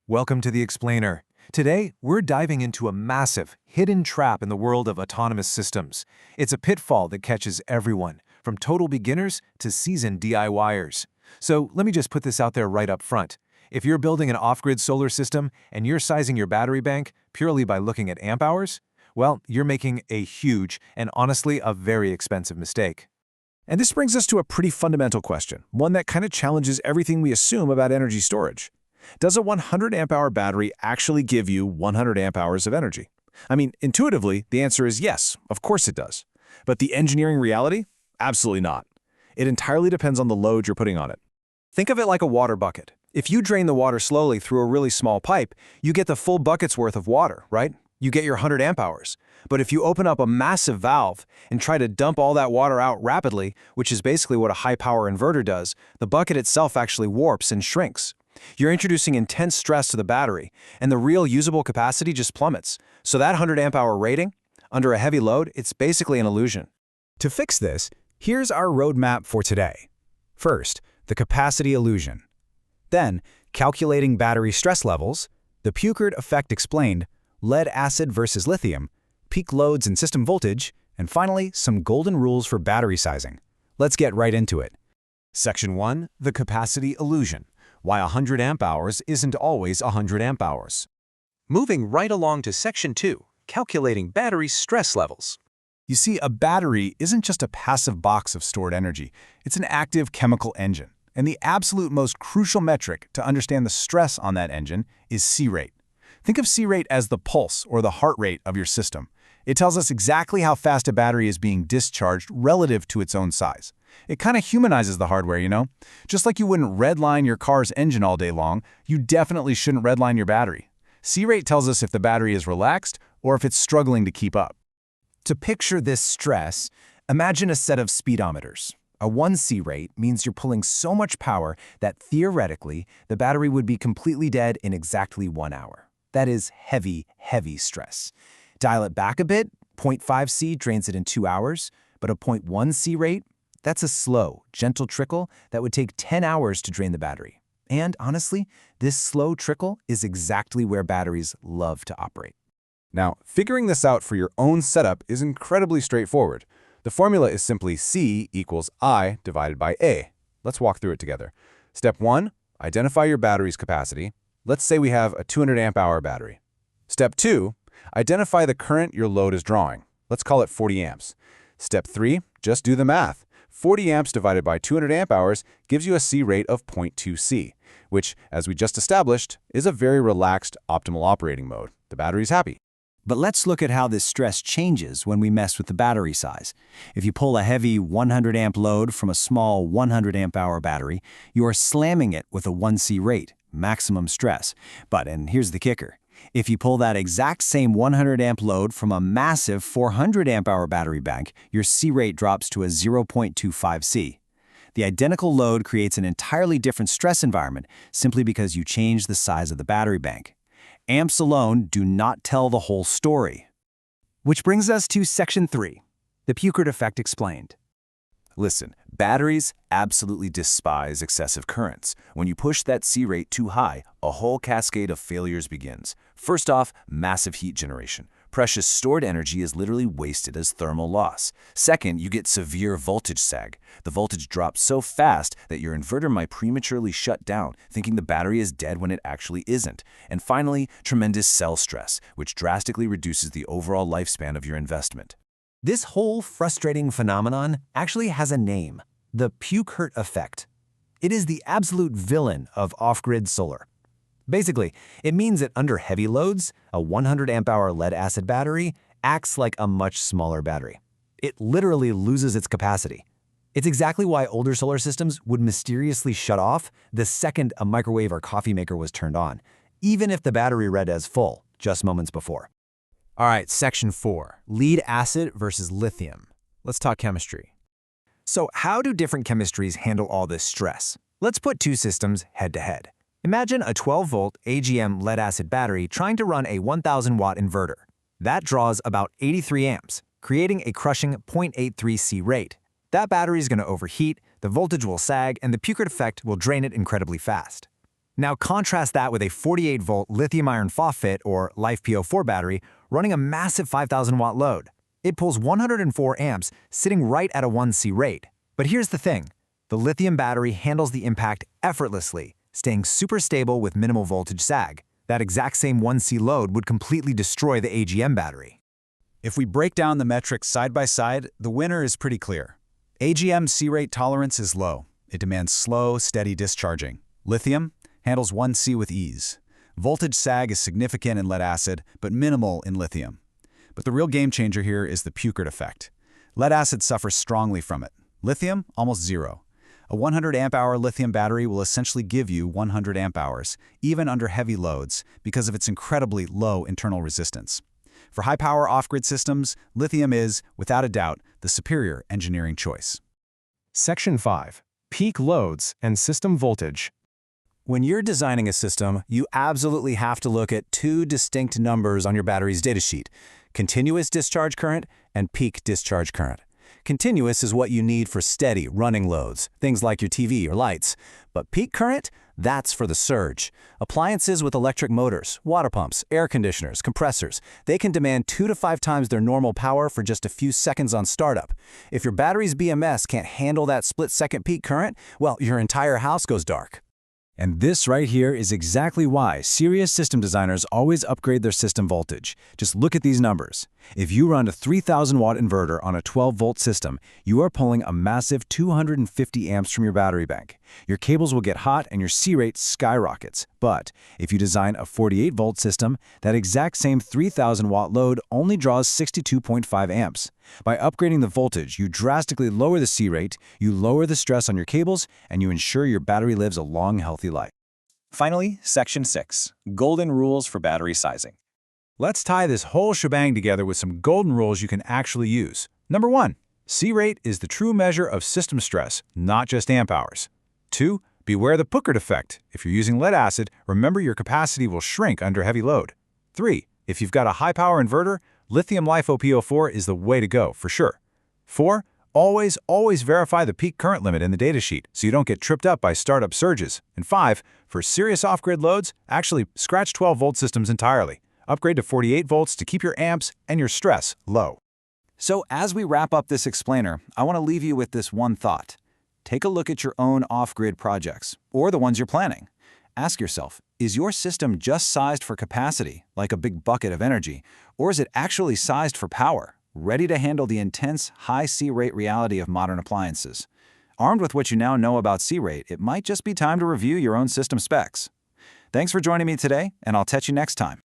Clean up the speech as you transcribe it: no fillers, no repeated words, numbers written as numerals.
Welcome to The Explainer. Today, we're diving into a massive, hidden trap in the world of autonomous systems. It's a pitfall that catches everyone, from total beginners to seasoned DIYers. So let me just put this out there right up front. If you're building an off-grid solar system and you're sizing your battery bank purely by looking at amp hours, well, you're making a huge and honestly a very expensive mistake. And this brings us to a pretty fundamental question, one that kind of challenges everything we assume about energy storage. Does a 100 amp hour battery actually give you 100 amp hours of energy? I mean, intuitively, the answer is yes, of course it does. But the engineering reality? Absolutely not. It entirely depends on the load you're putting on it. Think of it like a water bucket. If you drain the water slowly through a really small pipe, you get the full bucket's worth of water, right? You get your 100 amp hours. But if you open up a massive valve and try to dump all that water out rapidly, which is basically what a high-power inverter does, the bucket itself actually warps and shrinks. You're introducing intense stress to the battery, and the real usable capacity just plummets. So that 100 amp hour rating, under a heavy load, it's basically an illusion. To fix this, here's our roadmap for today. First, the capacity illusion. Then, calculating battery stress levels, the Peucard effect explained, lead acid versus lithium, peak loads and system voltage, and finally, some golden rules for battery sizing. Let's get right into it. Section 1. The capacity illusion. Why 100 amp hours isn't always 100 amp hours. Moving right along to Section 2. Calculating battery stress levels. You see, a battery isn't just a passive box of stored energy. It's an active chemical engine. And the absolute most crucial metric to understand the stress on that engine is C-rate. Think of C-rate as the pulse or the heart rate of your system. It tells us exactly how fast a battery is being discharged relative to its own size. It kind of humanizes the hardware, you know? Just like you wouldn't redline your car's engine all day long, you definitely shouldn't redline your battery. C-rate tells us if the battery is relaxed or if it's struggling to keep up. To picture this stress, imagine a set of speedometers. A 1 C-rate means you're pulling so much power that theoretically, the battery would be completely dead in exactly 1 hour. That is heavy, heavy stress. Dial it back a bit, 0.5 C drains it in 2 hours, but a 0.1 C-rate, that's a slow, gentle trickle that would take 10 hours to drain the battery. And honestly, this slow trickle is exactly where batteries love to operate. Now, figuring this out for your own setup is incredibly straightforward. The formula is simply C equals I divided by A. Let's walk through it together. Step 1, identify your battery's capacity. Let's say we have a 200 amp hour battery. Step 2, identify the current your load is drawing. Let's call it 40 amps. Step 3, just do the math. 40 amps divided by 200 amp hours gives you a C rate of 0.2 C, which, as we just established, is a very relaxed, optimal operating mode. The battery's happy. But let's look at how this stress changes when we mess with the battery size. If you pull a heavy 100 amp load from a small 100 amp hour battery, you are slamming it with a 1 C rate, maximum stress. But, and here's the kicker, if you pull that exact same 100 amp load from a massive 400 amp hour battery bank, your C rate drops to a 0.25 C. The identical load creates an entirely different stress environment simply because you change the size of the battery bank. Amps alone do not tell the whole story. Which brings us to Section 3, the Peucard effect explained. Listen, batteries absolutely despise excessive currents. When you push that C rate too high, a whole cascade of failures begins. First off, massive heat generation. Precious stored energy is literally wasted as thermal loss. Second, you get severe voltage sag. The voltage drops so fast that your inverter might prematurely shut down, thinking the battery is dead when it actually isn't. And finally, tremendous cell stress, which drastically reduces the overall lifespan of your investment. This whole frustrating phenomenon actually has a name, the Peucard effect. It is the absolute villain of off-grid solar. Basically, it means that under heavy loads, a 100 amp hour lead-acid battery acts like a much smaller battery. It literally loses its capacity. It's exactly why older solar systems would mysteriously shut off the second a microwave or coffee maker was turned on, even if the battery read as full just moments before. All right, Section 4, lead acid versus lithium. Let's talk chemistry. So how do different chemistries handle all this stress? Let's put two systems head to head. Imagine a 12-volt AGM lead-acid battery trying to run a 1,000-watt inverter. That draws about 83 amps, creating a crushing 0.83 C rate. That battery is going to overheat, the voltage will sag, and the Peucard effect will drain it incredibly fast. Now contrast that with a 48-volt lithium iron phosphate or LiFePO4 battery running a massive 5,000-watt load. It pulls 104 amps, sitting right at a 1C rate. But here's the thing. The lithium battery handles the impact effortlessly, staying super stable with minimal voltage sag. That exact same 1C load would completely destroy the AGM battery. If we break down the metrics side by side, the winner is pretty clear. AGM C-rate tolerance is low. It demands slow, steady discharging. Lithium handles 1C with ease. Voltage sag is significant in lead-acid, but minimal in lithium. But the real game changer here is the Peucard effect. Lead-acid suffers strongly from it. Lithium, almost zero. A 100 amp-hour lithium battery will essentially give you 100 amp-hours, even under heavy loads, because of its incredibly low internal resistance. For high-power off-grid systems, lithium is, without a doubt, the superior engineering choice. Section 5. Peak loads and system voltage. When you're designing a system, you absolutely have to look at two distinct numbers on your battery's datasheet: continuous discharge current and peak discharge current. Continuous is what you need for steady, running loads, things like your TV or lights. But peak current? That's for the surge. Appliances with electric motors, water pumps, air conditioners, compressors, they can demand 2 to 5 times their normal power for just a few seconds on startup. If your battery's BMS can't handle that split-second peak current, well, your entire house goes dark. And this right here is exactly why serious system designers always upgrade their system voltage. Just look at these numbers. If you run a 3,000-watt inverter on a 12-volt system, you are pulling a massive 250 amps from your battery bank. Your cables will get hot and your C-rate skyrockets. But if you design a 48-volt system, that exact same 3,000-watt load only draws 62.5 amps. By upgrading the voltage, you drastically lower the C-rate, you lower the stress on your cables, and you ensure your battery lives a long, healthy life. Finally, Section 6. Golden rules for battery sizing. Let's tie this whole shebang together with some golden rules you can actually use. Number 1. C-rate is the true measure of system stress, not just amp hours. 2. Beware the Peucard effect. If you're using lead-acid, remember your capacity will shrink under heavy load. 3. If you've got a high-power inverter, lithium LiFePO4 is the way to go, for sure. 4. Always verify the peak current limit in the datasheet so you don't get tripped up by startup surges. And 5. For serious off-grid loads, actually scratch 12-volt systems entirely. Upgrade to 48 volts to keep your amps and your stress low. So as we wrap up this explainer, I want to leave you with this one thought. Take a look at your own off-grid projects, or the ones you're planning. Ask yourself, is your system just sized for capacity, like a big bucket of energy, or is it actually sized for power, ready to handle the intense, high C-rate reality of modern appliances? Armed with what you now know about C-rate, it might just be time to review your own system specs. Thanks for joining me today, and I'll catch you next time.